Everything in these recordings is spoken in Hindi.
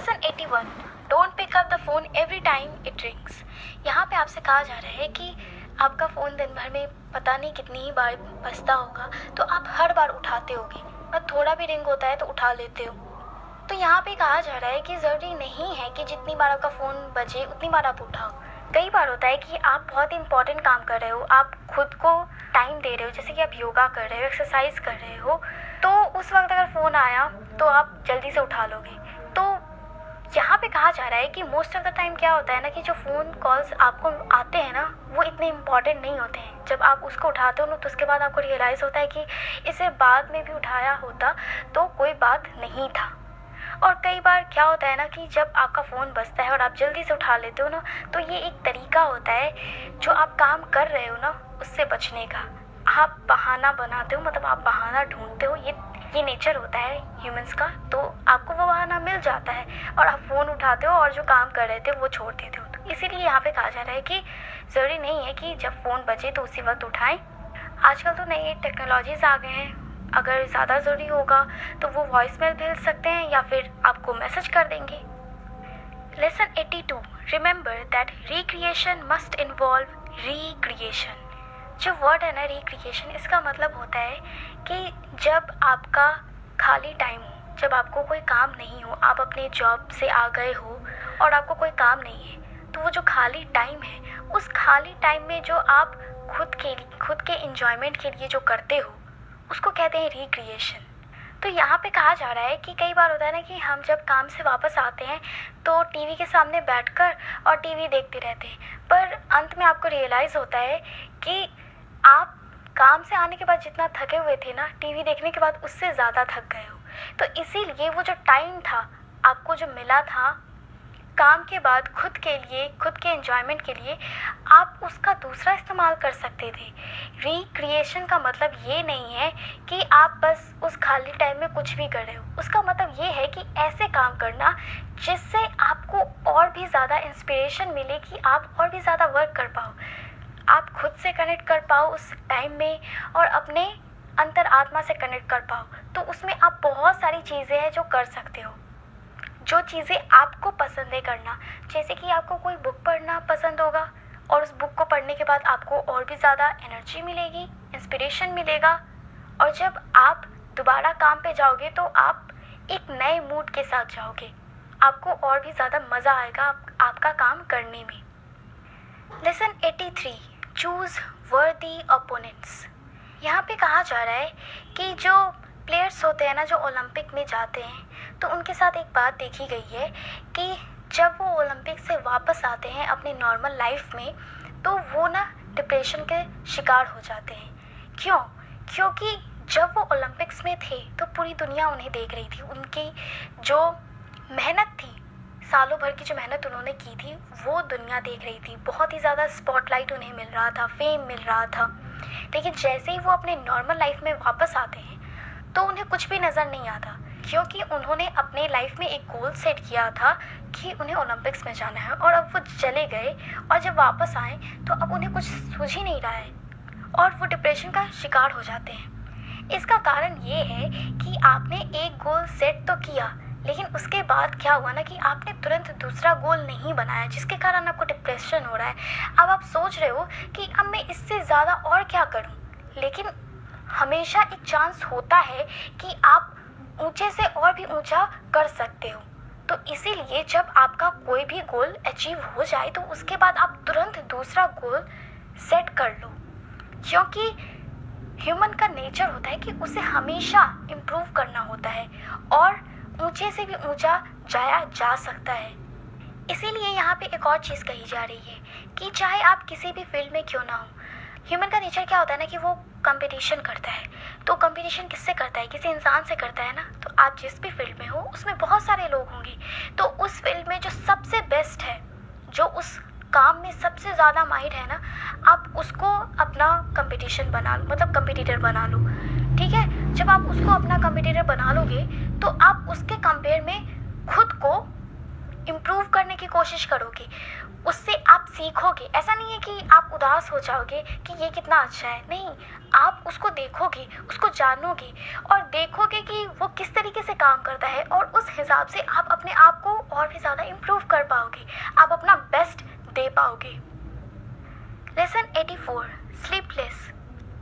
Lesson 81 don't pick up the phone every time it rings. यहाँ पे आपसे कहा जा रहा है कि आपका फ़ोन दिन भर में पता नहीं कितनी ही बार बजता होगा, तो आप हर बार उठाते होगे, और थोड़ा भी रिंग होता है तो उठा लेते हो। तो यहाँ पे कहा जा रहा है कि ज़रूरी नहीं है कि जितनी बार आपका फ़ोन बजे उतनी बार आप उठाओ। कई बार होता है कि आप बहुत इंपॉर्टेंट काम कर रहे हो, आप खुद को टाइम दे रहे हो, जैसे कि आप योगा कर रहे हो, एक्सरसाइज कर रहे हो, तो उस वक्त अगर फ़ोन आया तो आप जल्दी से उठा लोगे। तो यहाँ पे कहा जा रहा है कि मोस्ट ऑफ द टाइम क्या होता है ना कि जो फ़ोन कॉल्स आपको आते हैं ना वो इतने इम्पॉर्टेंट नहीं होते हैं। जब आप उसको उठाते हो ना तो उसके बाद आपको रियलाइज़ होता है कि इसे बाद में भी उठाया होता तो कोई बात नहीं था। और कई बार क्या होता है ना कि जब आपका फ़ोन बजता है और आप जल्दी से उठा लेते हो ना, तो ये एक तरीका होता है जो आप काम कर रहे हो ना उससे बचने का। आप बहाना बनाते हो, मतलब आप बहाना ढूंढते हो, ये नेचर होता है ह्यूमंस का। तो आपको वो बहाना मिल जाता है और आप फ़ोन उठाते हो और जो काम कर रहे थे वो छोड़ देते हो। तो इसीलिए यहाँ पे कहा जा रहा है कि ज़रूरी नहीं है कि जब फ़ोन बजे तो उसी वक्त उठाएं। आजकल तो नई टेक्नोलॉजीज़ आ गए हैं, अगर ज़्यादा ज़रूरी होगा तो वो वॉइस मेल भेज सकते हैं या फिर आपको मैसेज कर देंगे। Lesson 82 remember that recreation must involve recreation. जो वर्ड है ना रिक्रिएशन, इसका मतलब होता है कि जब आपका खाली टाइम हो, जब आपको कोई काम नहीं हो, आप अपने जॉब से आ गए हो और आपको कोई काम नहीं है, तो वो जो खाली टाइम है उस खाली टाइम में जो आप खुद के एंजॉयमेंट के लिए जो करते हो उसको कहते हैं रिक्रिएशन। तो यहाँ पे कहा जा रहा है कि कई बार होता है ना कि हम जब काम से वापस आते हैं तो टीवी के सामने बैठकर और टीवी देखते रहते हैं, पर अंत में आपको रियलाइज़ होता है कि आप काम से आने के बाद जितना थके हुए थे ना, टीवी देखने के बाद उससे ज़्यादा थक गए हो। तो इसीलिए वो जो टाइम था आपको जो मिला था काम के बाद खुद के लिए, खुद के एंजॉयमेंट के लिए, आप उसका दूसरा इस्तेमाल कर सकते थे। रिक्रिएशन का मतलब ये नहीं है कि आप बस उस खाली टाइम में कुछ भी कर रहे हो। उसका मतलब ये है कि ऐसे काम करना जिससे आपको और भी ज़्यादा इंस्पिरेशन मिले कि आप और भी ज़्यादा वर्क कर पाओ, आप खुद से कनेक्ट कर पाओ उस टाइम में और अपने अंतर आत्मा से कनेक्ट कर पाओ। तो उसमें आप बहुत सारी चीज़ें हैं जो कर सकते हो, जो चीज़ें आपको पसंद है करना। जैसे कि आपको कोई बुक पढ़ना पसंद होगा और उस बुक को पढ़ने के बाद आपको और भी ज़्यादा एनर्जी मिलेगी, इंस्पिरेशन मिलेगा, और जब आप दोबारा काम पे जाओगे तो आप एक नए मूड के साथ जाओगे, आपको और भी ज़्यादा मज़ा आएगा आपका काम करने में। लेसन 83 चूज़ वर्दी ओपोनेंट्स। यहाँ पे कहा जा रहा है कि जो प्लेयर्स होते हैं ना, जो ओलंपिक में जाते हैं, तो उनके साथ एक बात देखी गई है कि जब वो ओलंपिक से वापस आते हैं अपनी नॉर्मल लाइफ में, तो वो ना डिप्रेशन के शिकार हो जाते हैं। क्यों? क्योंकि जब वो ओलंपिक्स में थे तो पूरी दुनिया उन्हें देख रही थी, उनकी जो मेहनत थी, सालों भर की जो मेहनत उन्होंने की थी वो दुनिया देख रही थी, बहुत ही ज़्यादा स्पॉटलाइट उन्हें मिल रहा था, फेम मिल रहा था। लेकिन जैसे ही वो अपने नॉर्मल लाइफ में वापस आते हैं तो उन्हें कुछ भी नज़र नहीं आता, क्योंकि उन्होंने अपने लाइफ में एक गोल सेट किया था कि उन्हें ओलंपिक्स में जाना है, और अब वो चले गए और जब वापस आए तो अब उन्हें कुछ सूझ ही नहीं रहा है और वो डिप्रेशन का शिकार हो जाते हैं। इसका कारण ये है कि आपने एक गोल सेट तो किया, लेकिन उसके बाद क्या हुआ ना कि आपने तुरंत दूसरा गोल नहीं बनाया, जिसके कारण आपको डिप्रेशन हो रहा है। अब आप सोच रहे हो कि अब मैं इससे ज़्यादा और क्या करूं, लेकिन हमेशा एक चांस होता है कि आप ऊंचे से और भी ऊंचा कर सकते हो। तो इसीलिए जब आपका कोई भी गोल अचीव हो जाए तो उसके बाद आप तुरंत दूसरा गोल सेट कर लो, क्योंकि ह्यूमन का नेचर होता है कि उसे हमेशा इम्प्रूव करना होता है और ऊंचे से भी ऊंचा जाया जा सकता है। इसीलिए यहाँ पे एक और चीज़ कही जा रही है कि चाहे आप किसी भी फील्ड में क्यों ना हो, ह्यूमन का नेचर क्या होता है ना कि वो कंपटीशन करता है। तो कंपटीशन किससे करता है? किसी इंसान से करता है ना। तो आप जिस भी फील्ड में हो उसमें बहुत सारे लोग होंगे, तो उस फील्ड में जो सबसे बेस्ट है, जो उस काम में सबसे ज़्यादा माहिर है ना, आप उसको अपना कंपटीशन बना लो, मतलब कंपटीटर बना लो। ठीक है, जब आप उसको अपना कंपटीटर बना लोगे तो आप उसके कंपेयर में खुद को इम्प्रूव करने की कोशिश करोगे, उससे आप सीखोगे। ऐसा नहीं है कि आप उदास हो जाओगे कि ये कितना अच्छा है, नहीं, आप उसको देखोगे, उसको जानोगे और देखोगे कि वो किस तरीके से काम करता है और उस हिसाब से आप अपने आप को और भी ज़्यादा इम्प्रूव कर पाओगे, आप अपना बेस्ट दे पाओगे। Lesson 84 sleepless.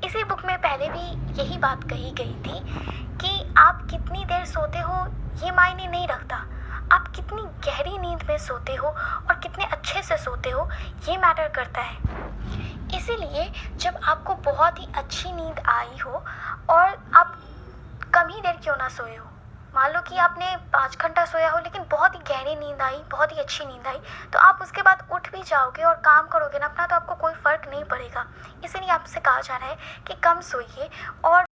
इसी बुक में पहले भी यही बात कही गई थी कि आप कितनी देर सोते हो ये मायने नहीं रखता, आप कितनी गहरी नींद में सोते हो और कितने अच्छे से सोते हो ये मैटर करता है। इसीलिए जब आपको बहुत ही अच्छी नींद आई हो और आप कम ही देर क्यों ना सोए हो, मान लो कि आपने 5 घंटा सोया हो लेकिन बहुत ही गहरी नींद आई, बहुत ही अच्छी नींद आई, तो आप उसके बाद उठ भी जाओगे और काम करोगे ना अपना, तो आपको कोई फ़र्क नहीं पड़ेगा। इसीलिए आपसे कहा जा रहा है कि कम सोइए और